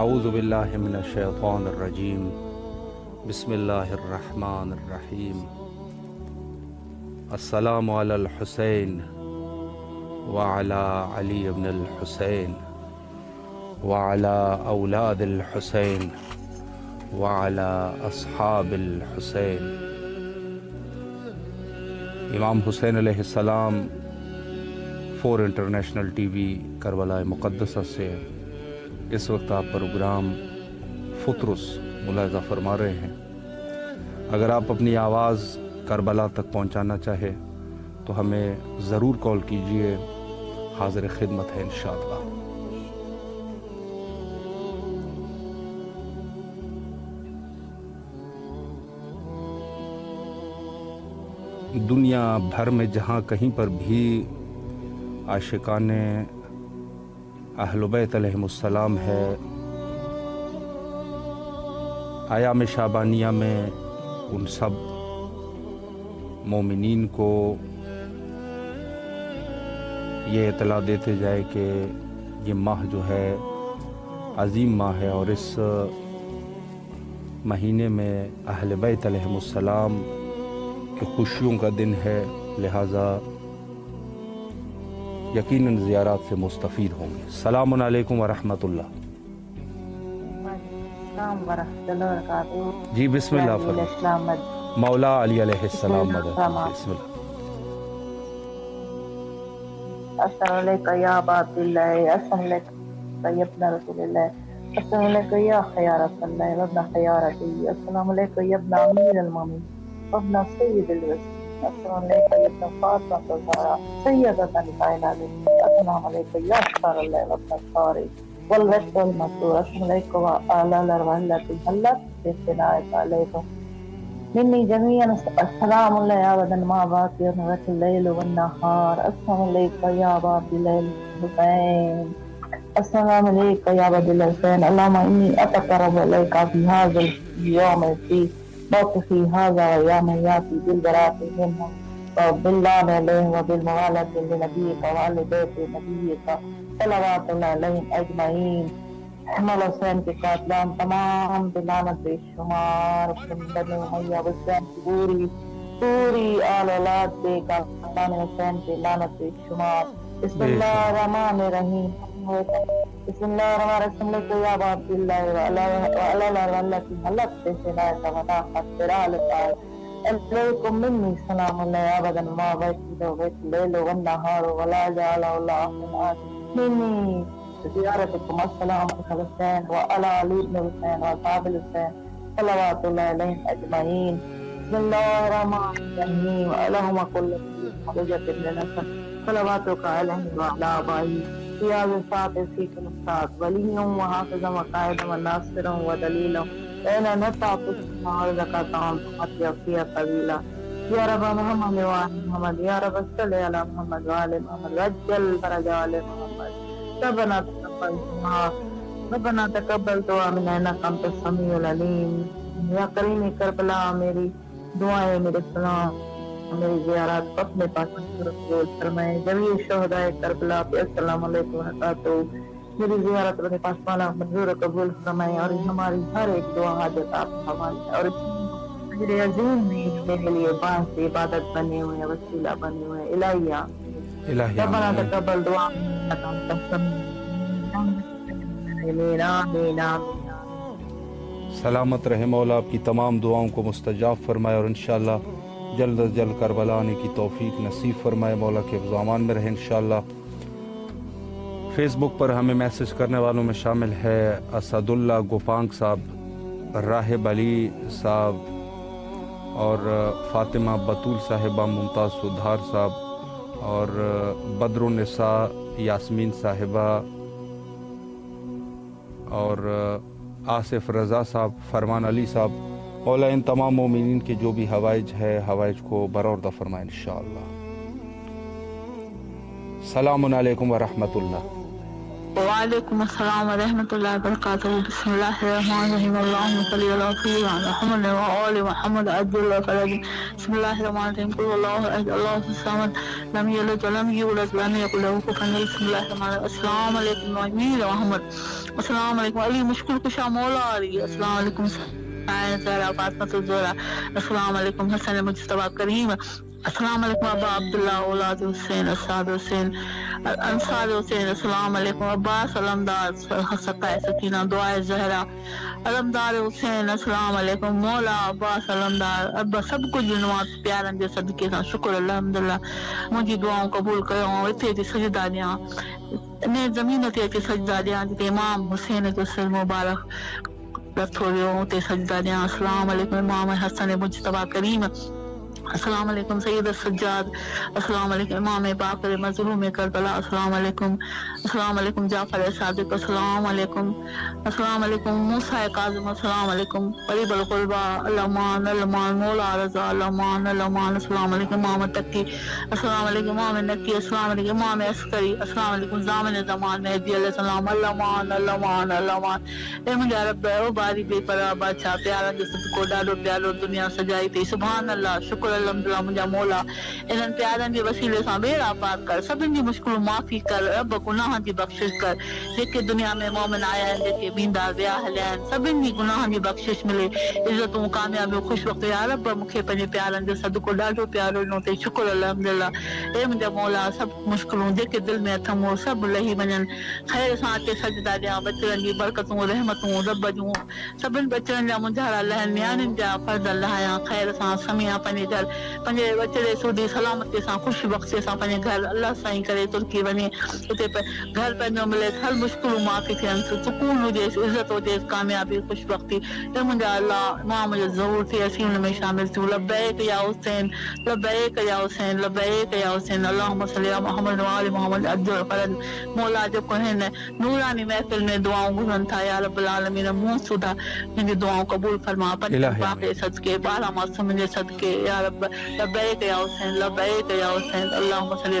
اعوذ باللہ من الشیطان الرجیم بسم اللہ الرحمن الرحیم السلام علی الحسین وعلی علی بن الحسین وعلی اولاد الحسین وعلی اصحاب الحسین۔ امام حسین علیہ السلام 4 انٹرنیشنل ٹی وی کربلا مقدسہ سے اس وقت آپ پروگرام فطرس ملاحظہ فرما رہے ہیں۔ اگر آپ اپنی آواز کربلا تک پہنچانا چاہے تو ہمیں ضرور کال کیجئے، حاضر خدمت ہے انشاءاللہ۔ دنیا بھر میں جہاں کہیں پر بھی عاشقان اہل بیت علیہم السلام ہے، ایام شعبانیہ میں ان سب مومنین کو یہ اطلاع دیتے جائے کہ یہ ماہ جو ہے عظیم ماہ ہے، اور اس مہینے میں اہل بیت علیہم السلام کی خوشیوں کا دن ہے، لہٰذا یقیناً زیارات سے مستفید ہوں گے۔ السلام علیکم ورحمۃ اللہ۔ جی بسم اللہ فرمائیں۔ مولا علی علیہ السلام مدد بسم اللہ۔ السلام علیکم یا عباد اللہ، السلام علیکم یا ابن رسول اللہ، السلام علیکم یا خیارت اللہ وابن خیارتی، السلام علیکم یا ابن امیر المومنین وابن سید الوسیل، السلام علیکم یا ابن فاطمہ الزہرا سیدۃ نساء العالمین، السلام علیکم یا اختار اللہ وابن الطارق والوسط والمسرور، السلام علیکم وعلی الارواح التي حلت بثنائك علیکم منی جميعا، السلام علیہ ابدا ما باقی نورت اللیل والنہار، السلام علیکم یا عباد اللیل حسین، السلام علیکم یا عبد الحسین، اللہم انی اتقرب الیک فی هذا اليوم فی موقفی هذا ویوم یاتی بالبراءۃ منہ وباللعن علیہم وبالموالۃ لنبیک وآل بیت نبیک صلوات اللہ علیہم اجمعین۔ حمل حسین کے قاتلان تمام بلعنت بے شمار، بنی امیہ حسین کی پوری آل اولاد بے قاتلان حسین کے لعنت بے شمار۔ بسم اللہ الرحمن الرحیم، بسم اللہ الرحمن الرحیم، یا عباد اللہ وعلی الارواح التي حلت بثنائك وناحت برالک علیکم منی سلام اللہ ابدا ما بیت اللیل والنہار ولا جعل اللہ منی زیارتکم السلام علی الحسین وعلی علی بن الحسین واصحاب الحسین صلوات اللہ علیہم اجمعین۔ بسم اللہ الرحمن الرحیم، اللہم کل حجت ابن نصر صلواتک علیہ وعلی آبائی فیاض سات سیکن استاد ولیوں وحافظا وقائدا وناصرا ودلیلا اینا نتعطف اور زکاتان اتیقیہ طویلہ، یا رب محمد وآل محمد، یا رب صلی علی محمد وآل محمد وجل فرج آل محمد۔ ربنا تقبل دعا، ربنا تقبل دعا منا انک انت السمیع العلیم۔ یا کریم کربلا میری دعائیں، میرے سلام، میری زیارات کو اپنے پاس قبول فرمائے۔ جمیع شہدائے کربلا پہ السلام علیکم وبرکاتہ، میری زیارت اپنے پاس والا منظور قبول فرمائے، اور ہماری ہر ایک دعا حاجت آپ فرمائے، اور میرے عظیم میرے لیے باعث سے عبادت بنے ہوئے، وسیلہ بنے ہوئے، الہیہ ربنا تقبل دعا انک انت السمیع العلیم۔ آمین آمین۔ سلامت رہے مولا، آپ کی تمام دعاؤں کو مستجاب فرمائے، اور انشاءاللہ جلد از جلد کربلا آنے کی توفیق نصیب فرمائے، مولا کے حفظ و امان میں رہے انشاءاللہ۔ فیس بک پر ہمیں میسج کرنے والوں میں شامل ہے اسد اللہ گوپانگ صاحب، راہب علی صاحب، اور فاطمہ بطول صاحبہ، ممتاز سدھار صاحب، اور بدر النساء یاسمین صاحبہ، اور آصف رضا صاحب، فرمان علی صاحب۔ مولا ان تمام مومنین کے جو بھی حوائج ہے، حوائج کو برآوردہ فرمائے انشاءاللہ۔ السلام علیکم ورحمۃ اللہ۔ وعلیکم السلام ورحمۃ اللہ وبرکاتہ. بسم اللہ الرحمن الرحیم. اللہم صلی علی سیدنا محمد وآل محمد عجل فرج. بسم اللہ الرحمن الرحیم. قل اللہ احد اللہ الصمد لم یلد ولم یولد ولم یکن لہ کفوا احد. بسم اللہ الرحمن الرحیم. السلام علیکم امیر محمد. السلام علیکم علی مشکل کشا مولا علی. السلام علیکم زہرا فاطمہ الزہرا. السلام علیکم حسن مجتبی کریم. السلام علیکم ابا عبداللہ اولاد حسین اسعد حسین انصار حسین. السلام علیکم عباس علمدار سقائے سکینہ دعائے زہرا علمدار حسین. السلام علیکم مولا عباس علمدار ابا سب کچھ نواز پیارن جے صدقے سان شکر الحمدللہ. مجھے دعاؤں قبول کرو. اتنے جی سجدہ دیاں نے زمین تے اچھی سجدہ دیاں جتے امام حسین جو سر مبارک رتھو ویو تے سجدہ دیاں. السلام علیکم امام حسن مجتبی کریم. السلام علیکم سید السجاد. السلام علیکم امام باقر مظلوم کربلا. السلام علیکم. السلام علیکم جعفر صادق. السلام علیکم. السلام علیکم موسیٰ کاظم. السلام علیکم قریب القربا الامان المان مولا رضا الامان الامان. السلام علیکم امام تقی. السلام علیکم امام نقی. السلام علیکم امام عسکری. السلام علیکم زامن زمان مہدی علیہ السلام. الامان الامان الامان. اے مجھا رب او باری بے پرواہ بادشاہ پیارا جو صدقو ڈاڈو پیارو دنیا سجائی تھی. سبحان اللہ شکر الحمدللہ مجھا مولا انہن پیارن جے وسیلے سان بیڑا پار کر. سبن جی مشکل معافی کر. رب گناہن جی بخشش کر. جیکے دنیا میں مومن آیا ہیں جیکے بیندار ویا ہلیا ہیں سبن جی گناہن جی بخشش ملے عزتوں کامیابی خوش وقت. یا رب مکھے پنجے پیارن جو صدقو ڈاڈو پیارو ڈنو تے شکر الحمدللہ. اے مجھا مولا سب مشکلوں جیکے دل میں اتھمو سب لہی ونجن خیر سان تے سجدہ دیاں. بچڑن جی برکتوں رحمتوں رب جوں سبن بچڑن جا منجھارا لہن نیانن جا فرد لہایا خیر سان سمیاں پنجے گھر پنجے بچڑے سودی سلامتی سان خوش بخشی سان پنجے گھر اللہ سائیں کرے ترکی ونے اتنے گھر پنجو ملے ہر مشکلوں معافی تھین سکون ہوجے عزت ہوجے کامیابی خوش بختی. اے منجھا اللہ امام جو ظہور تھی اسین میں شامل تھی. لبیک یا حسین لبیک یا حسین لبیک یا حسین. اللہم صلی علی محمد وآل محمد عجل فرج. مولا جو کہن نورانی محفل میں دعاؤں گزرن تھا. یا رب العالمین منہ سودا مجھے دعاؤں قبول فرما. پنج باقی صدقے 12 معصوم کے صدقے یا رب لبیک یا حسین لبیک یا حسین. اللہم صلی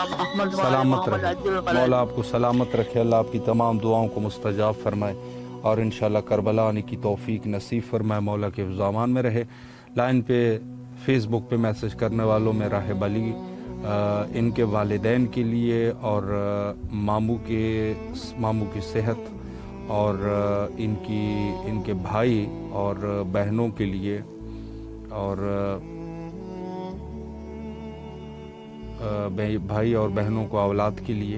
محمد سلامت رہے مولا آپ کو سلامت رکھے. اللہ آپ کی تمام دعاؤں کو مستجاب فرمائے اور انشاءاللہ کربلا آنے کی توفیق نصیب فرمائے. مولا کے زامان میں رہے. لائن پہ فیس بک پہ میسج کرنے والوں میں راہب علی ان کے والدین کے لیے اور ماموں کی صحت اور ان کے بھائی اور بہنوں کے لیے اور بھائی اور بہنوں کو اولاد کے لیے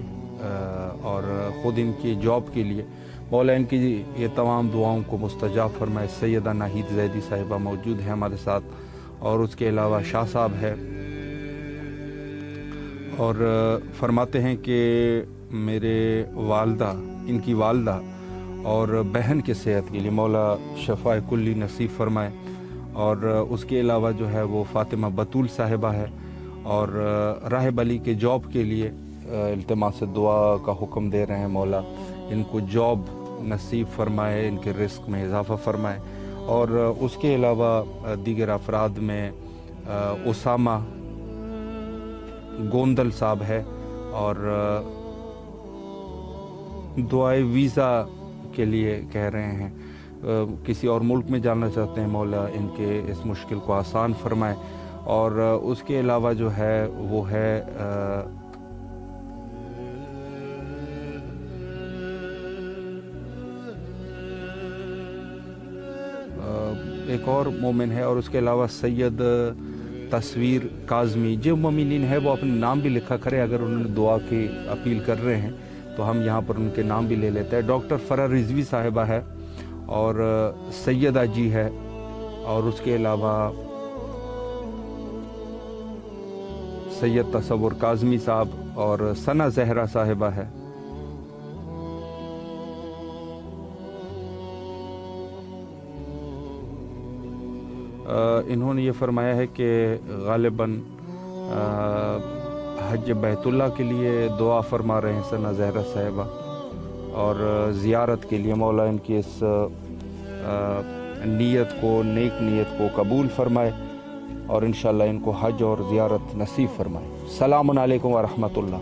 اور خود ان کی جاب کے لیے مولا ان کی یہ تمام دعاؤں کو مستجاب فرمائے. سیدہ ناہید زیدی صاحبہ موجود ہیں ہمارے ساتھ اور اس کے علاوہ شاہ صاحب ہے اور فرماتے ہیں کہ میرے والدہ ان کی والدہ اور بہن کے صحت کے لیے مولا شفاء کلی نصیب فرمائے. اور اس کے علاوہ جو ہے وہ فاطمہ بطول صاحبہ ہے اور راہب علی کے جاب کے لیے التماس دعا کا حکم دے رہے ہیں. مولا ان کو جاب نصیب فرمائے ان کے رزق میں اضافہ فرمائے. اور اس کے علاوہ دیگر افراد میں اسامہ گوندل صاحب ہے اور دعائے ویزا کے لیے کہہ رہے ہیں. کسی اور ملک میں جانا چاہتے ہیں مولا ان کے اس مشکل کو آسان فرمائے. اور اس کے علاوہ جو ہے وہ ہے ایک اور مومن ہے اور اس کے علاوہ سید تصویر کاظمی. جو مومنین ہے وہ اپنے نام بھی لکھا کرے اگر انہوں نے دعا کی اپیل کر رہے ہیں تو ہم یہاں پر ان کے نام بھی لے لیتے ہیں. ڈاکٹر فرا رضوی صاحبہ ہے اور سیدہ جی ہے اور اس کے علاوہ سید تصور کاظمی صاحب اور ثنا زہرا صاحبہ ہے. انہوں نے یہ فرمایا ہے کہ غالباً حج بیت اللہ کے لیے دعا فرما رہے ہیں ثنا زہرا صاحبہ اور زیارت کے لیے. مولا ان کی اس نیت کو نیک نیت کو قبول فرمائے اور انشاءاللہ ان کو حج اور زیارت نصیب فرمائے. السلام علیکم ورحمۃ اللہ.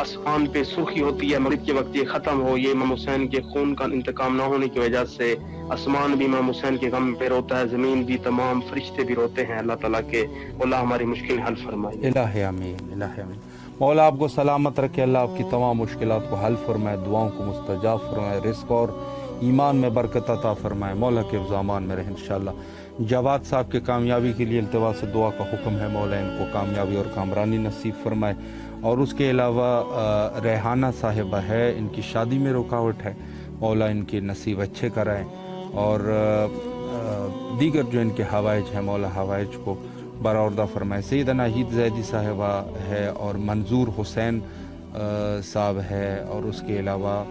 آسمان پہ سرخی ہوتی ہے مغرب کے وقت یہ ختم ہو، یہ امام حسین کے خون کا انتقام نہ ہونے کی وجہ سے آسمان بھی امام حسین کے غم پہ روتا ہے، زمین بھی، تمام فرشتے بھی روتے ہیں اللہ تعالیٰ کے، اللہ ہماری مشکل حل فرمائے۔ الہ آمین، الہ آمین۔ مولا آپ کو سلامت رکھے، اللہ آپ کی تمام مشکلات کو حل فرمائے، دعاؤں کو مستجاب فرمائے، رزق اور ایمان میں برکت عطا فرمائے، مولا کے زامان میں رہے انشاءاللہ۔ جواد صاحب کے کامیابی کے لیے التواس دعا کا حکم ہے، مولا ان کو کامیابی اور کامرانی نصیب فرمائے۔ اور اس کے علاوہ ریحانہ صاحبہ ہے، ان کی شادی میں رکاوٹ ہے، مولا ان کے نصیب اچھے کرائیں، اور دیگر جو ان کے حوائج ہیں مولا حوائج کو برآوردہ فرمائے۔ سیدہ ناہید زیدی صاحبہ ہے، اور منظور حسین صاحب ہے، اور اس کے علاوہ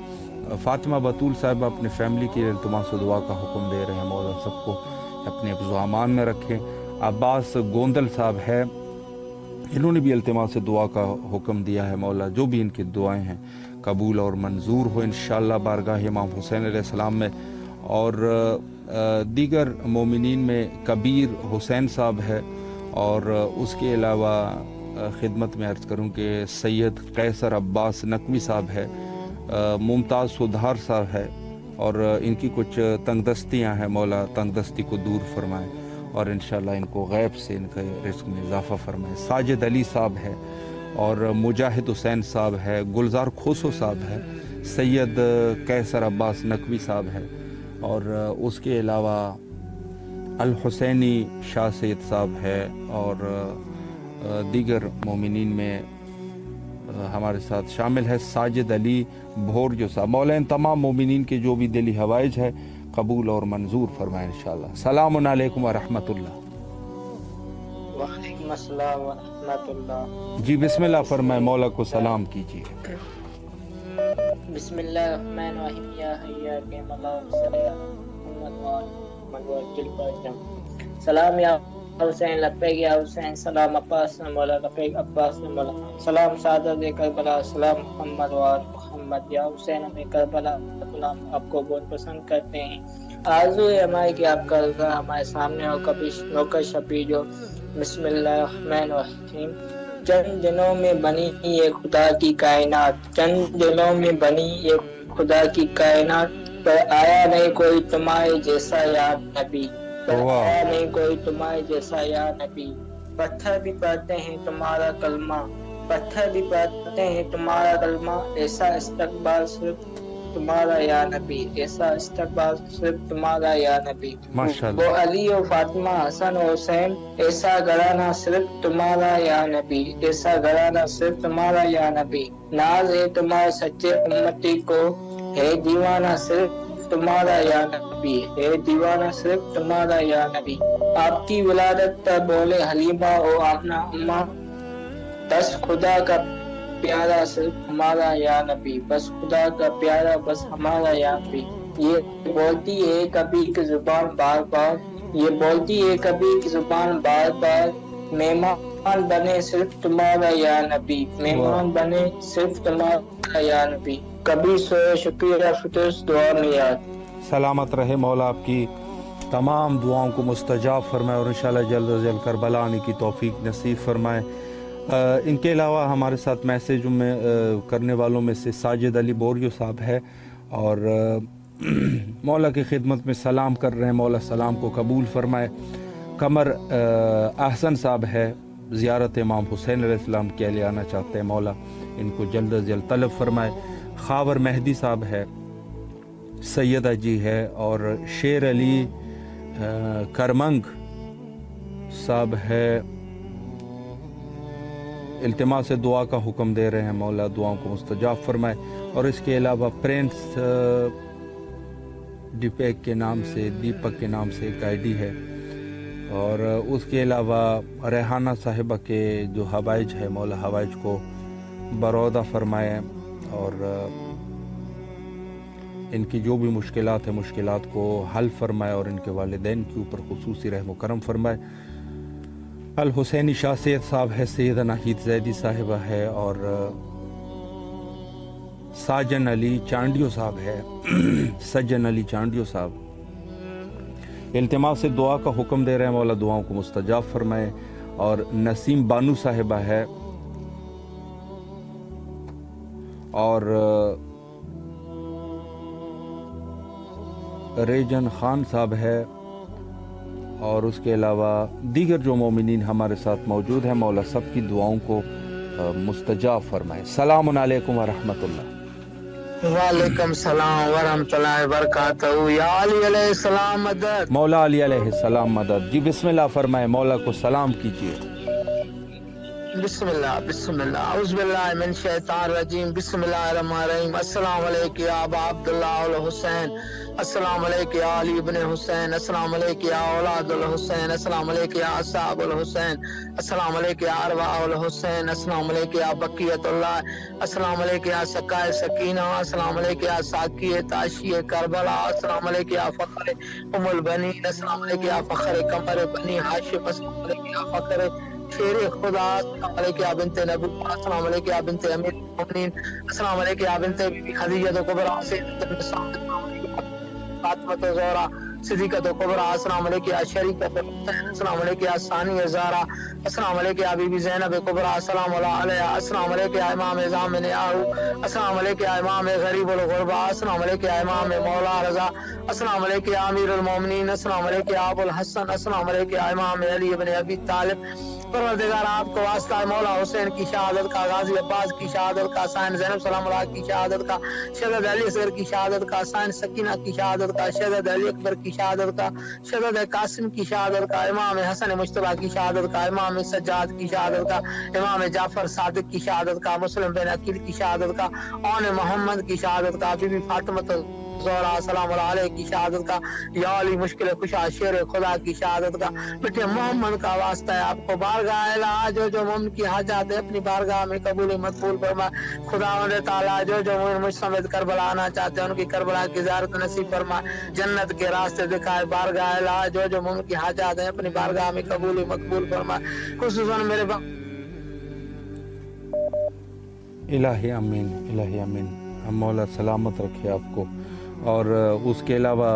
فاطمہ بطول صاحبہ اپنے فیملی کے التماس و دعا کا حکم دے رہے ہیں، مولا سب کو اپنے امان میں رکھیں۔ عباس گوندل صاحب ہے، انہوں نے بھی التماس دعا کا حکم دیا ہے، مولا جو بھی ان کی دعائیں ہیں قبول اور منظور ہو انشاءاللہ بارگاہ امام حسین علیہ السلام میں۔ اور دیگر مومنین میں کبیر حسین صاحب ہے، اور اس کے علاوہ خدمت میں عرض کروں کہ سید قیصر عباس نقوی صاحب ہے، ممتاز سدھار صاحب ہے، اور ان کی کچھ تنگ دستیاں ہیں، مولا تنگ دستی کو دور فرمائیں، اور انشاءاللہ ان کو غیب سے ان کے رزق میں اضافہ فرمائے۔ ساجد علی صاحب ہے، اور مجاہد حسین صاحب ہے، گلزار کھوسو صاحب ہے، سید قیصر عباس نقوی صاحب ہے، اور اس کے علاوہ الحسینی شاہ سید صاحب ہے، اور دیگر مومنین میں ہمارے ساتھ شامل ہے ساجد علی بھورجو صاحب۔ مولا ان تمام مومنین کے جو بھی دلی حوائج ہے قبول اور منظور فرمائے انشاءاللہ۔ السلام علیکم ورحمۃ اللہ۔ وعلیکم السلام ورحمۃ اللہ۔ جی بسم اللہ فرمائے، مولا کو سلام کیجیے۔ بسم اللہ الرحمن الرحیم، یا حی یا قیوم اللہم صلی علی محمد وعلی وسلم وسلم۔ سلام یا حسین لبیک یا حسین، سلام عباس مولا لبیک عباس مولا، سلام سعادت کربلا، سلام محمد وعلی محمد، یا حسین ہمیں کربلا غلام آپ کو بہت پسند کرتے ہیں۔ آرزو ہے ہماری کہ آپ کا رضا ہمارے سامنے ہو، کبھی نوکر شبی جو۔ بسم اللہ الرحمن الرحیم۔ چند دنوں میں بنی یہ خدا کی کائنات، چند دنوں میں بنی یہ خدا کی کائنات، پر آیا نہیں کوئی تمہارے جیسا یا نبی، پر آیا نہیں کوئی تمہارے جیسا یا نبی۔ پتھر بھی پڑھتے ہیں تمہارا کلمہ، پتھر بھی پڑھتے ہیں تمہارا کلمہ، ایسا استقبال صرف تمہارا یا نبی، ایسا استقبال صرف تمہارا یا نبی۔ وہ علی و فاطمہ حسن و حسین، ایسا گھرانہ صرف تمہارا یا نبی، ایسا گھرانہ صرف تمہارا یا نبی۔ ناز ہے تمہارے سچے امتی کو، ہے دیوانہ صرف تمہارا یا نبی، ہے دیوانہ صرف تمہارا یا نبی۔ آپ کی ولادت پر بولے حلیمہ و آمنہ اماں، بس خدا کا پیارا صرف ہمارا یا نبی، بس خدا کا پیارا بس ہمارا یا نبی۔ یہ بولتی ہے کبھی کی زبان بار بار، یہ بولتی ہے کبھی کی زبان بار بار، مہمان بنے صرف تمہارا یا نبی، مہمان بنے صرف تمہارا یا نبی۔ کبھی سوئے شکریہ فطرس دعا میں یاد۔ سلامت رہے، مولا آپ کی تمام دعاؤں کو مستجاب فرمائے، اور انشاءاللہ جلد از جلد کربلا آنے کی توفیق نصیب فرمائے۔ ان کے علاوہ ہمارے ساتھ میسیج میں کرنے والوں میں سے ساجد علی بوریو صاحب ہے، اور مولا کی خدمت میں سلام کر رہے ہیں، مولا سلام کو قبول فرمائے۔ قمر احسن صاحب ہے، زیارت امام حسین علیہ السلام کے لیے آنا چاہتے ہیں، مولا ان کو جلد از جلد طلب فرمائے۔ خاور مہدی صاحب ہے، سیدہ جی ہے، اور شیر علی کرمنگ صاحب ہے، التماس دعا کا حکم دے رہے ہیں، مولا دعاؤں کو مستجاب فرمائے۔ اور اس کے علاوہ پرنس ڈیپیک کے نام سے، دیپک کے نام سے ایک آئی ڈی ہے، اور اس کے علاوہ ریحانہ صاحبہ کے جو حوائج ہے، مولا حوائج کو برآوردہ فرمائے، اور ان کی جو بھی مشکلات ہیں مشکلات کو حل فرمائے، اور ان کے والدین کے اوپر خصوصی رحم و کرم فرمائے۔ الحسینی شاہ سید صاحب ہے، سیدہ ناہید زیدی صاحبہ ہے، اور ساجن علی چانڈیو صاحب ہے، سجن علی چانڈیو صاحب التماس دعا کا حکم دے رہے ہیں، مولا دعاؤں کو مستجاب فرمائے۔ اور نسیم بانو صاحبہ ہے، اور ریجن خان صاحب ہے، اور اس کے علاوہ دیگر جو مومنین ہمارے ساتھ موجود ہیں، مولا سب کی دعاؤں کو مستجاب فرمائے۔ السلام علیکم ورحمۃ اللہ۔ وعلیکم السلام ورحمۃ اللہ وبرکاتہ۔ یا علی علیہ السلام مدد۔ مولا علی علیہ السلام مدد۔ جی بسم اللہ فرمائے، مولا کو سلام کیجیے۔ بسم اللہ بسم اللہ اعوذ باللہ من الشیطان الرجیم، بسم اللہ الرحمن الرحیم۔ السلام علیکم یا ابا عبداللہ الحسین، السلام علیکم یا علی ابن حسین، السلام علیکم یا اولاد الحسین، السلام علیکم یا اصحاب الحسین، السلام علیکم یا ارواح الحسین، السلام علیکم یا بقیت اللہ، السلام علیکم یا سقائے سکینہ، السلام علیکم یا ساقی تاشی کربلا، السلام علیکم یا فخر ام البنین، السلام علیکم یا فخر قمر بنی ہاشم، السلام علیکم یا فخر شیر خدا، السلام علیکم یا بنت نبی، السلام علیکم یا بنت امیر المؤمنین، السلام علیکم یا بنت خدیجہ کبریٰ سیدۃ النساء، فاطمہ زہرا صدیقۃ کبریٰ، السلام علیکم یا شریکۃ الحسین، السلام علیکم یا ثانی زہرا، السلام علیکم یا بی بی زینب کبریٰ، السلام علیہ، السلام علیکم یا امام اعظم یاہو، السلام علیکم یا امام غریب الغربا، السلام علیکم یا امام مولا رضا، السلام علیکم یا امیر المومنین، السلام علیکم یا ابو الحسن، السلام علیکم یا امام علی ابن ابی طالب۔ پروردگار آپ کو واسطہ ہے مولا حسین کی شہادت کا، غازی عباس کی شہادت کا، سائن زینب سلام اللہ کی شہادت کا، شہزادہ علی اصغر کی شہادت کا، سائن سکینہ کی شہادت کا، شہزادہ علی اکبر کی شہادت کا، شہزادہ قاسم کی شہادت کا، امام حسن مجتبیٰ کی شہادت کا، امام سجاد کی شہادت کا، امام جعفر صادق کی شہادت کا، مسلم بن عقیل کی شہادت کا، اون محمد کی شہادت کا، بی بی فاطمہ زہرا سلام اللہ علیہ کی شہادت کا، یا علی مشکل کشا شیر خدا کی شہادت کا، بیٹے محمد کا واسطہ ہے آپ کو بارگاہ الہ جو مومن کی حاجات ہے اپنی بارگاہ میں قبول مقبول فرما، خداوند تعالیٰ جو مومن مجھ سمیت کربلا آنا چاہتے ہیں ان کی کربلا کی زیارت نصیب فرما، جنت کے راستے دکھائے، بارگاہ الہ جو مومن کی حاجات ہیں اپنی بارگاہ میں قبول مقبول فرما، خصوصاً میرے الہی امین، الہی امین۔ مولا سلامت رکھے آپ کو، اور اس کے علاوہ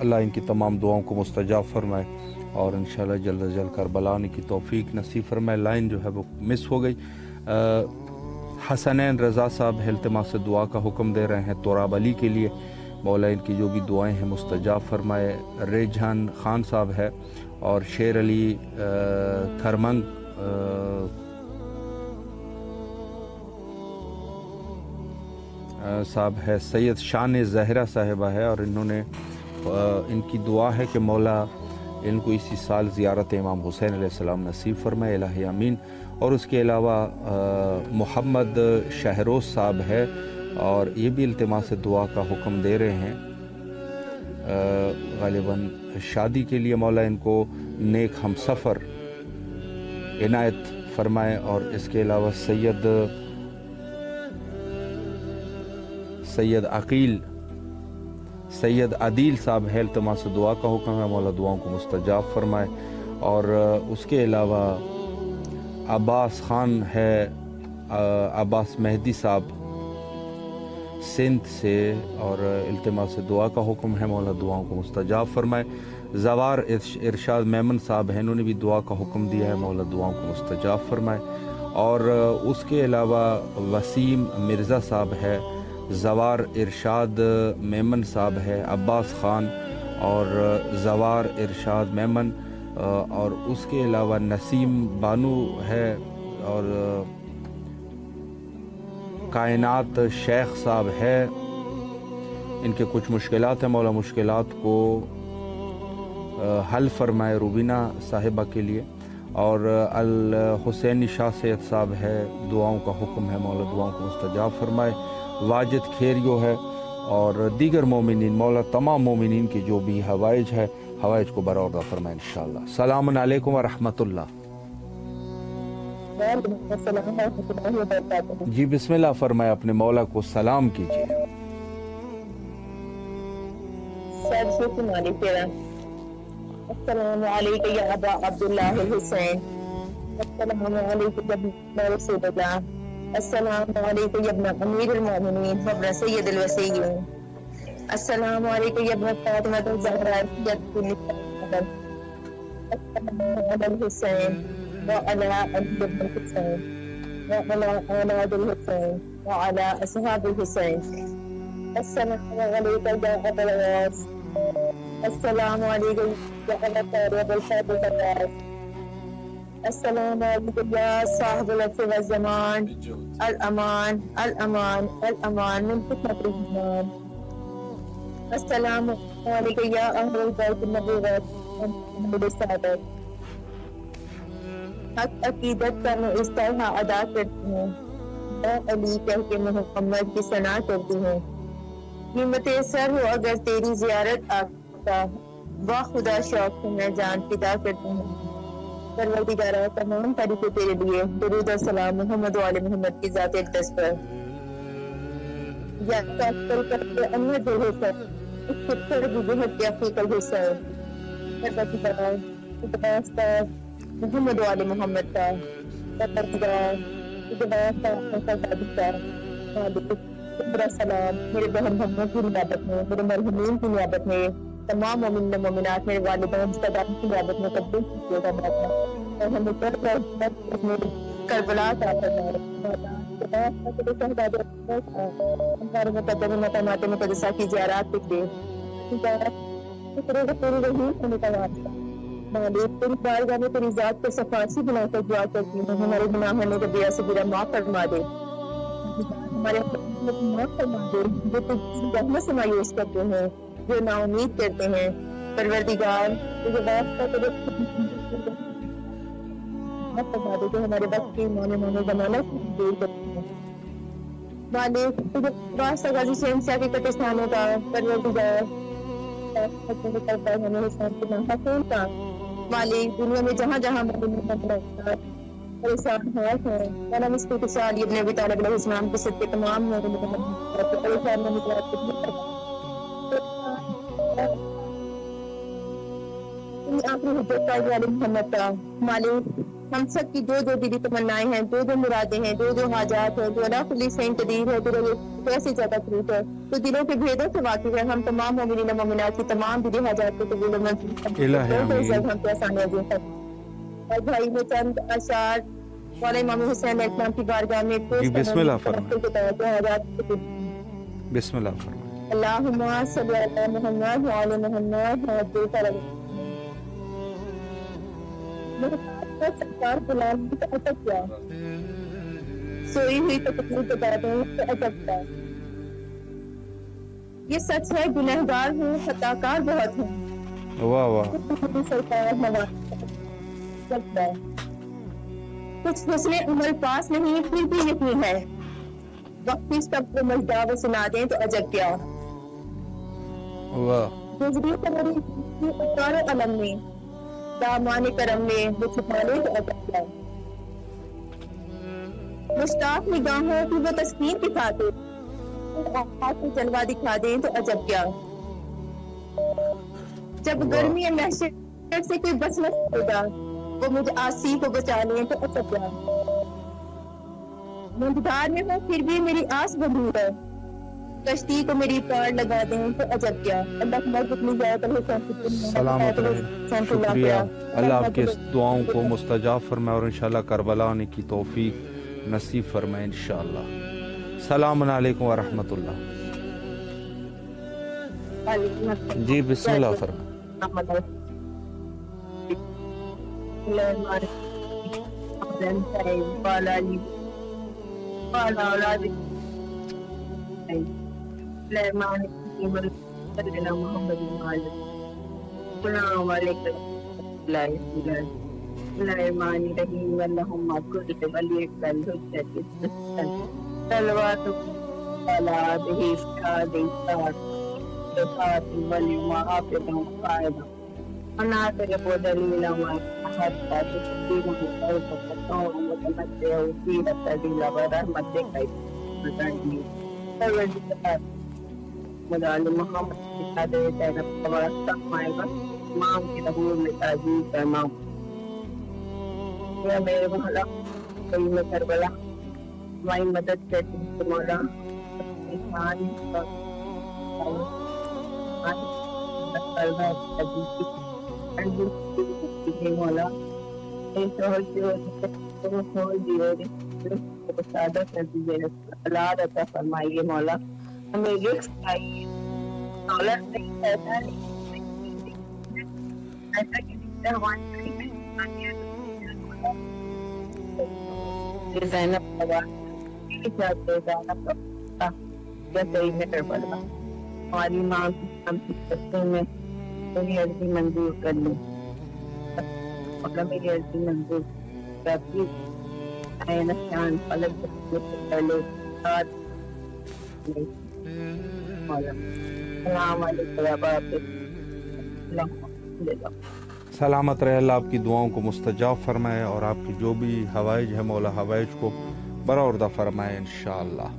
اللہ ان کی تمام دعاؤں کو مستجاب فرمائے، اور انشاءاللہ جلد از جلد کربلا آنے کی توفیق نصیب فرمائے۔ لائن جو ہے وہ مس ہو گئی۔ حسنین رضا صاحب التماس سے دعا کا حکم دے رہے ہیں تراب علی کے لیے، مولا ان کی جو بھی دعائیں ہیں مستجاب فرمائے۔ ریجھان خان صاحب ہے، اور شیر علی کھرمنگ صاحب ہے، سید شان زہرہ صاحبہ ہے، اور انہوں نے ان کی دعا ہے کہ مولا ان کو اسی سال زیارت امام حسین علیہ السلام نصیب فرمائے، الہی آمین۔ اور اس کے علاوہ محمد شہروز صاحب ہے، اور یہ بھی التماس دعا کا حکم دے رہے ہیں، غالباً شادی کے لیے مولا ان کو نیک ہم سفر عنایت فرمائے۔ اور اس کے علاوہ سید عدیل صاحب ہے، التماس دعا کا حکم ہے، مولا دعاؤں کو مستجاب فرمائے۔ اور اس کے علاوہ عباس خان ہے، عباس مہدی صاحب سندھ سے، اور التماس دعا کا حکم ہے، مولا دعاؤں کو مستجاب فرمائے۔ زوار ارشاد میمن صاحب ہیں، انہوں نے بھی دعا کا حکم دیا ہے، مولا دعاؤں کو مستجاب فرمائے۔ اور اس کے علاوہ وسیم مرزا صاحب ہے، زوار ارشاد میمن صاحب ہے، عباس خان اور زوار ارشاد میمن، اور اس کے علاوہ نسیم بانو ہے، اور کائنات شیخ صاحب ہے۔ ان کے کچھ مشکلات ہیں، مولا مشکلات کو حل فرمائے روبینہ صاحبہ کے لیے۔ اور الحسینی شاہ سید صاحب ہے، دعاؤں کا حکم ہے، مولا دعاؤں کو مستجاب فرمائے۔ واجد کھیریو ہے، اور دیگر مومنین، مولا تمام مومنین کی جو بھی حوائج ہے، حوائج کو برآورد فرمائے انشاءاللہ۔ السلام علیکم ورحمۃ اللہ۔ جی بسم اللہ فرمائے، اپنے مولا کو سلام کیجیے۔ السلام علیکم یا ابا عبداللہ الحسین، السلام علیکم یا ابن رسول اللہ، السلام علیکم یا ابن امیر المومنین وابن سید الوسیین، السلام علیکم یا ابن فاطمہ الزہرا السلام علی الحسین وعلی علی ابن الحسین وعلی اولاد الحسین وعلى أصحاب الحسين. السلام عليك يا أبا العاص. السلام عليكم يا أبا طارق الفاتح. السلام عليكم يا صاحب الوقت والزمان. الأمان الأمان الأمان من فتنة الإيمان. السلام عليكم يا أهل البيت النبوات والسعادات. حق عقیدت کا میں اس طرح ادا کرتی ہوں، اے علی کہہ کے محمد کی ثنا کرتی ہوں. قیمت سر ہو اگر تیری زیارت آتا، واہ خدا شوق سے میں جان فدا کرتی ہوں. پروردگارہ تمام طریقے تیرے لیے، درود و سلام محمد و آل محمد کی ذات اقدس پر. یا کل کرتے انور جو ہو کر اس خطر بھی بہت کے حقیق الحصہ ہے. پروردگارہ اتباستہ محمد و آل محمد کا پروردگار اتباستہ کا سلام میرے بہن بھائیوں کی نیابت میں، میرے مرحومین کی نیابت میں، تمام مومن مومنات، میرے والدین صدام کی نیابت میں قبول کیے گا مولا. اور ہمیں کربلا کا ہمارے مقدم مقامات مقدسہ کی زیارات پکڑے تیری بارگاہ میں تیری ذات کو سفارشی بنا کر دعا کرتی ہوں. ہمارے گناہوں نے کبیرہ صغیرہ معاف فرما دے، ہمارے معاف فرما دے جو تجھ رحمت سے مایوس کرتے ہیں، جو نا امید کرتے ہیں. پروردگار تجھے واسطہ تجھے معاف فرما دے جو ہمارے وقت کی مونے زمانہ سے دور کرتے ہیں. مالک تجھے واسطہ غازی شہنشاہ کے قبرستانوں کا پروردگار مالک دنیا میں جہاں جہاں پریشان ہیں مولا مشکل کشا علی ابن ابی طالب علیہ السلام کے صدقے تمام پریشان آخری حجت کا محمد کا. مالک ہم سب کی جو جو دلی تمنائیں ہیں، جو جو مرادیں ہیں، جو جو حاجات ہیں، جو اللہ کلی سے قدیر ہے، کیسے زیادہ قریب ہے، تو دلوں کے بھیدوں سے واقف ہے. ہم تمام مومنین و مومنات کی تمام دلی حاجات کو قبول و منظور ہم پہ آسانیاں دیں. اور بھائی میں چند اشعار مولا امام حسین علیہ السلام کی بارگاہ میں بسم اللہ فرمائیں. بسم اللہ فرمائیں. اللہم صلی علی محمد وعلی محمد سرکار بلال تو اٹک گیا، سوئی ہوئی تو تکلیف بتا دوں تو اٹک گیا. یہ سچ ہے گنہگار ہوں، خطاکار بہت ہوں. واہ واہ. سرکار کچھ حسن عمل پاس نہیں پھر بھی یقین ہے، وقت اس سب کو مجدہ و سنا دیں تو عجب کیا. واہ. گزری تمہاری اکار علم میں، دامان کرم میں وہ چھپانے تو عجب کیا. مشتاق نگاہوں کی وہ تسکین دکھاتے، آنکھ کو جلوہ دکھا دیں تو عجب کیا. جب گرمی محشر سے کوئی بچ نہ سکے گا، وہ مجھے آسی کو بچا لیں تو عجب کیا. مندگار میں ہوں پھر بھی میری آس بندور ہے، کشتی کو میری پار لگا دیں تو عجب کیا. اللہ سلامت رہے. شکریہ. اللہ آپ کے دعاؤں کو مستجاب فرمائے اور انشاءاللہ کربلا آنے کی توفیق نصیب فرمائے انشاءاللہ. السلام علیکم ورحمۃ اللہ. جی بسم اللہ فرمائے. مدال محمد کی قدر تیرا واسطہ مائے گا امام کی نبور میں تعجیل فرماؤ. یا میرے مولا کوئی میں کربلا ہماری مدد کرتی ہوں مولا. انسان مولا کو سعادت نتیجے اولاد عطا فرمائیے مولا. ہمیں رزق چاہیے، دولت نہیں، پیسہ نہیں، ایسا کہ ہماری زینب ہماری ماں میں میری عرضی منظور کر لوں، مطلب میری عرضی منظور کرتی نشان فلک سے پہلے السلام علیکم. سلامت رہے، اللہ آپ کی دعاؤں کو مستجاب فرمائے اور آپ کی جو بھی حوائج ہے مولا حوائج کو برآوردہ فرمائے انشاءاللہ.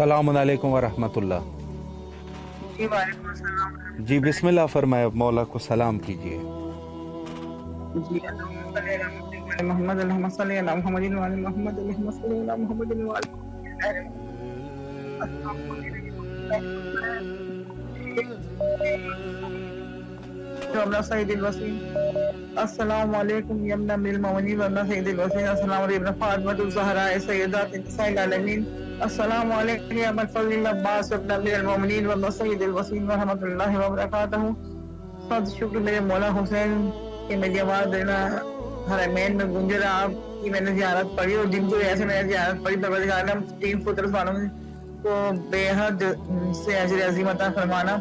السلام علیکم ورحمۃ اللہ. جی وعلیکم السلام. جی بسم اللہ فرمائے، مولا کو سلام کیجیے. جی محمد اللہم صلی علی محمد وعلی محمد اللہم صلی علی محمد وعلی سید الوسیم. السلام علیکم یمنا بالمؤمنین ورحمۃ سید الوسیم. السلام علیکم فاطمۃ الزہراء سیدات نساء العالمین. السلام علیکم یا ابا الفضل عباس ابن امیر المومنین و سید الوسیم ورحمۃ اللہ وبرکاتہ. سب شکر میرے مولا حسین کہ میری آواز دینا حرمین میں گونج رہا. آپ کی میں نے زیارت پڑھی اور جن کو ایسے میں نے زیارت پڑھی پروردگار عالم تین فطرت والوں کو بے حد سے اجر عظیم عطا فرمانا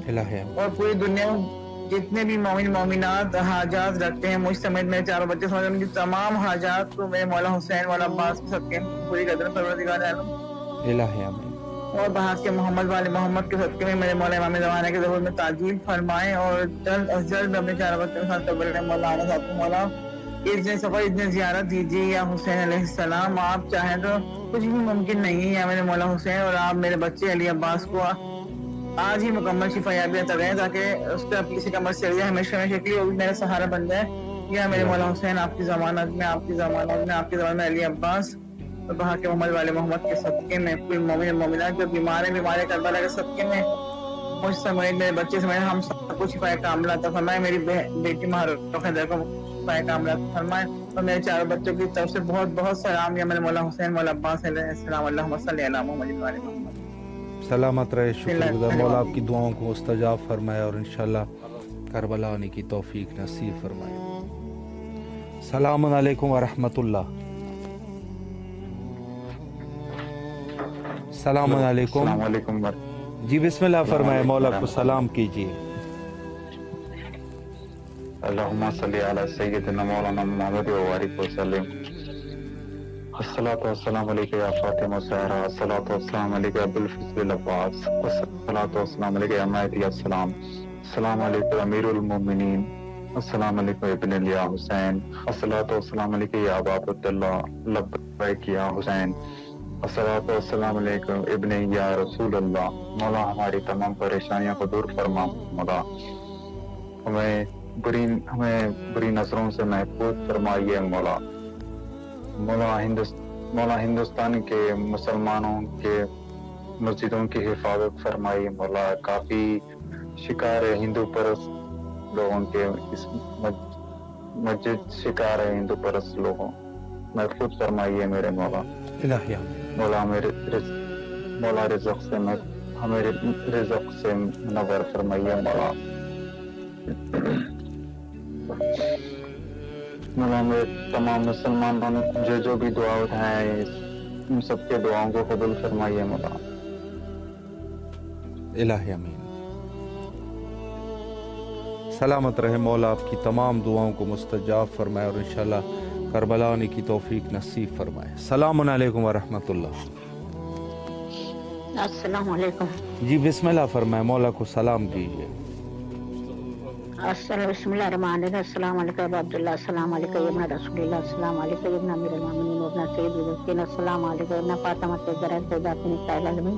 اور پوری دنیا میں جتنے بھی مومن مومنات حاجات رکھتے ہیں مجھ سمیت میرے چاروں بچے سمجھ ان کی تمام حاجات کو میرے مولا حسین والا عباس کے صدقے پوری کر دینا پروردگار عالم. اور بہار کے محمد والے محمد کے صدقے میں میرے مولا امام زمانہ کے ظہور میں تعجیل فرمائیں اور جلد از جلد اپنے چاروں بچوں کے ساتھ قبر مولا آنا صاحب مولا اتنے سفر اتنے زیارت دیجیے یا حسین علیہ السلام. آپ چاہیں تو کچھ بھی ممکن نہیں ہے میرے مولا حسین، اور آپ میرے بچے علی عباس کو آج ہی مکمل شفا یابی عطا کریں تاکہ اس کا کسی کا مرض چل جائے ہمیشہ ہمیشہ کے لیے وہ بھی میرا سہارا بن جائے. یا میرے مولا حسین آپ کی ضمانت میں آپ کی ضمانت میں علی عباس اور بہار کے محمد والے محمد کے صدقے میں کوئی مومن مومنات جو بیمار کربلا کے صدقے میں مجھ سمیت میرے بچے سمیت ہم سب کو شفا کاملہ عطا فرمائے. میری بیٹی مہروخ حیدر کو شفا کاملہ عطا فرمائے اور میرے چاروں بچوں کی طرف سے بہت بہت سلام یا میرے مولا حسین مولا عباس علیہ السلام. اللہم صلی علی محمد وعلی محمد. سلامت رہے، شکر گزار مولا آپ کی دعاؤں کو مستجاب فرمائے اور انشاءاللہ کربلا آنے کی توفیق نصیب فرمائے. السلام علیکم ورحمۃ اللہ. السلام علیکم. السلام علیکم. جی بسم اللہ فرمائے، مولا کو سلام کیجیے. اللہم صلی علی سیدنا مولانا محمد وبارک وسلم. الصلاۃ والسلام علیکہ یا فاطمہ الزہرا، الصلاۃ والسلام علیکہ ابو الفضل العباس، الصلاۃ والسلام علیکہ یا مہدی السلام. السلام علیکم امیر المومنین، السلام علیکم ابن یا حسین، الصلاۃ والسلام علیکہ یا ابا عبداللہ لبیک یا حسین، الصلاۃ والسلام علیکم ابن یا رسول اللہ. مولا ہماری تمام پریشانیوں کو دور فرما مولا، ہمیں بری نظروں سے محفوظ فرمائیے مولا. مولا ہندوستان کے مسلمانوں کے مسجدوں کی حفاظت فرمائیے مولا. کافی شکار ہے ہندو پرست لوگوں کے، اس مسجد شکار ہے ہندو پرست لوگوں، محفوظ فرمائیے میرے مولا. مولا مولا رزق سے ہمیں رزق سے منور فرمائیے مولا. مولا میں تمام مسلمانوں جو بھی دعا اٹھائیں ان سب کے دعاؤں کو قبول فرمائیے مولا. الہی آمین. سلامت رہے، مولا آپ کی تمام دعاؤں کو مستجاب فرمائے اور انشاءاللہ کربلا آنے کی توفیق نصیب فرمائے. السلام علیکم ورحمۃ اللہ. السلام علیکم. جی بسم اللہ فرمائے، مولا کو سلام کیجیے. بسم اللہ الرحمن الرحیم. السلام علیکم ابا عبداللہ، السلام علیکم ابن رسول اللہ، السلام علیکم ابن امیر المومنین ابن سید الوسیم، السلام علیکم ابن فاطمہ الزہراء سیدات نساء العالمین.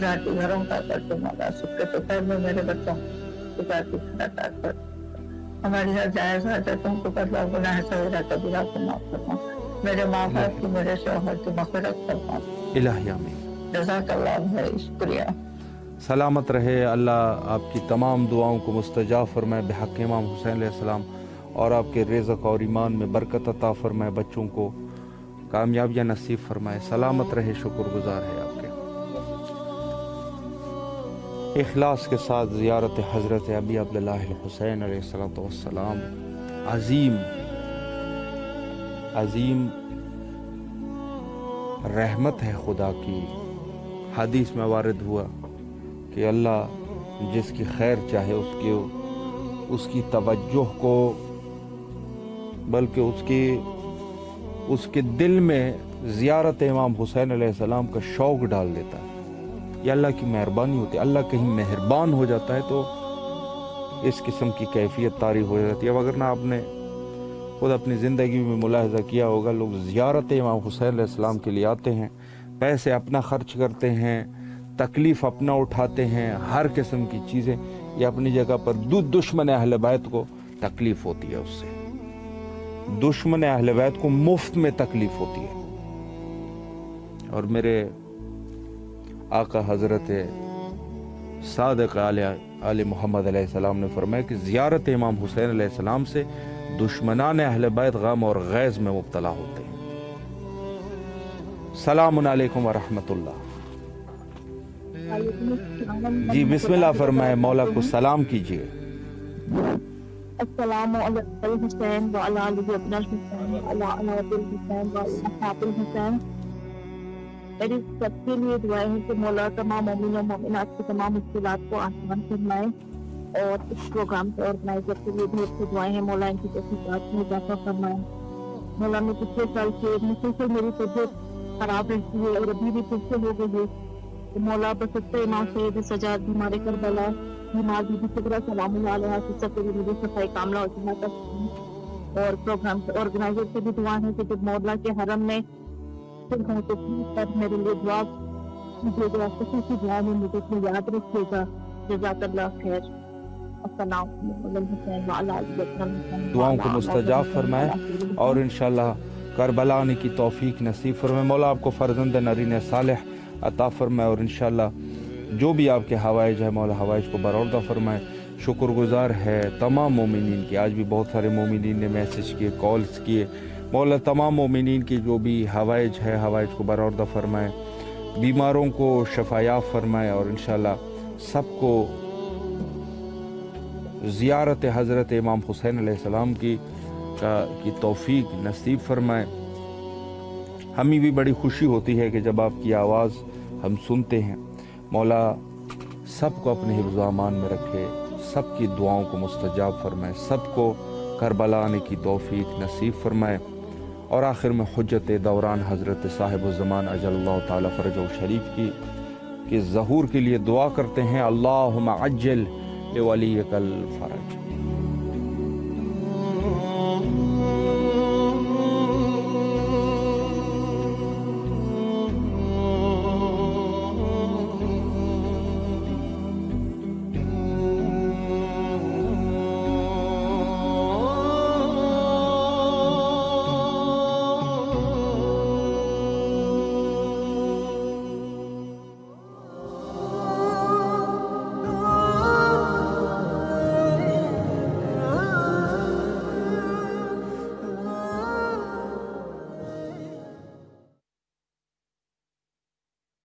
ذاتی گھروں کا کر دو مولا، سب کے دوپہر میں میرے بچوں کی ذاتی گھر عطا کر، ہماری ہر جائز حاجتوں کو بدلا، گناہ صغیرہ کبیرہ کو معاف فرما، میرے ماں باپ کی، میرے شوہر کی مغفرت فرما، الہی آمین۔ جزاک اللہ ہے، شکریہ۔ سلامت رہے، اللہ آپ کی تمام دعاؤں کو مستجاب فرمائے بحق امام حسین علیہ السلام، اور آپ کے رزق اور ایمان میں برکت عطا فرمائے، بچوں کو کامیابیاں نصیب فرمائے، سلامت رہے، شکر گزار ہے آپ کے۔ اخلاص کے ساتھ زیارت حضرت ابی عبداللہ الحسین علیہ السلام عظیم رحمت ہے خدا کی۔ حدیث میں وارد ہوا کہ اللہ جس کی خیر چاہے اس کی توجہ کو، بلکہ اس کے دل میں زیارت امام حسین علیہ السلام کا شوق ڈال دیتا ہے۔ یہ اللہ کی مہربانی ہوتی ہے۔ اللہ کہیں مہربان ہو جاتا ہے تو اس قسم کی کیفیت طاری ہو جاتی ہے، وگرنہ آپ نے خود اپنی زندگی میں ملاحظہ کیا ہوگا، لوگ زیارت امام حسین علیہ السلام کے لیے آتے ہیں، پیسے اپنا خرچ کرتے ہیں، تکلیف اپنا اٹھاتے ہیں، ہر قسم کی چیزیں، یہ اپنی جگہ پر دشمن اہل بیت کو تکلیف ہوتی ہے، اس سے دشمن اہل بیت کو مفت میں تکلیف ہوتی ہے۔ اور میرے آقا حضرت صادق آل محمد علیہ السلام نے فرمایا کہ زیارت امام حسین علیہ السلام سے دشمنان اہل بیت غم اور غیظ میں مبتلا ہوتے ہیں۔ السلام علیکم ورحمۃ اللہ۔ جی بسم اللہ فرمائے، مولا کو سلام کیجیے۔ السلام علیکم الحسین وعلی آلہ ابن الحسین وعلی اولاد الحسین وعلی اصحاب الحسین۔ میری سب کے لیے دعائیں ہیں کہ مولا تمام مومن و مومنات کی تمام مشکلات کو آسان فرمائے، اور اس پروگرام کے آرگنائزر کے لیے ڈھیر سی دعائیں ہیں، مولا ان کی توفیقات میں اضافہ فرمائے۔ مولا میں پچھلے سال سے مسلسل میری طبیعت خراب رہتی ہے اور ابھی بھی پھر سے ہو گئی ہے، تو مولا بسطہ امام سید سجاد بیمار کربلا بیمار بی بی صغرا سلام اللہ علیہا سے سب کے لیے مجھے صفائی کاملہ اور جنت نصیب، اور پروگرام کے آرگنائزر سے بھی دعا ہے کہ جب مولا کے حرم میں پھر ہوں تو پر میرے لیے دعا مجھے دعا خصوصی دعا میں مجھے اپنے یاد رکھیے گا۔ جزاک اللہ خیر۔ السلام علیکم۔ دعاؤں کو مستجاب فرمائے اور انشاءاللہ کربلا آنے کی توفیق نصیب فرمائے۔ مولا آپ کو فرزند نرین صالح عطا فرمائے، اور انشاءاللہ جو بھی آپ کے حوائج ہے مولا حوائج کو برآوردہ فرمائے۔ شکر گزار ہے تمام مومنین کی، آج بھی بہت سارے مومنین نے میسج کیے، کالز کیے، مولا تمام مومنین کی جو بھی حوائج ہے حوائج کو برآوردہ فرمائے، بیماروں کو شفایاب فرمائے، اور انشاءاللہ سب کو زیارت حضرت امام حسین علیہ السلام کی توفیق نصیب فرمائے۔ ہمیں بھی بڑی خوشی ہوتی ہے کہ جب آپ کی آواز ہم سنتے ہیں۔ مولا سب کو اپنے حفظ و امان میں رکھے، سب کی دعاؤں کو مستجاب فرمائے، سب کو کربلا آنے کی توفیق نصیب فرمائے، اور آخر میں حجت دوران حضرت صاحب الزمان اجل اللہ تعالی فرجہ شریف کی ظہور کے لیے دعا کرتے ہیں۔ اللہم عجل لولیک الفرج۔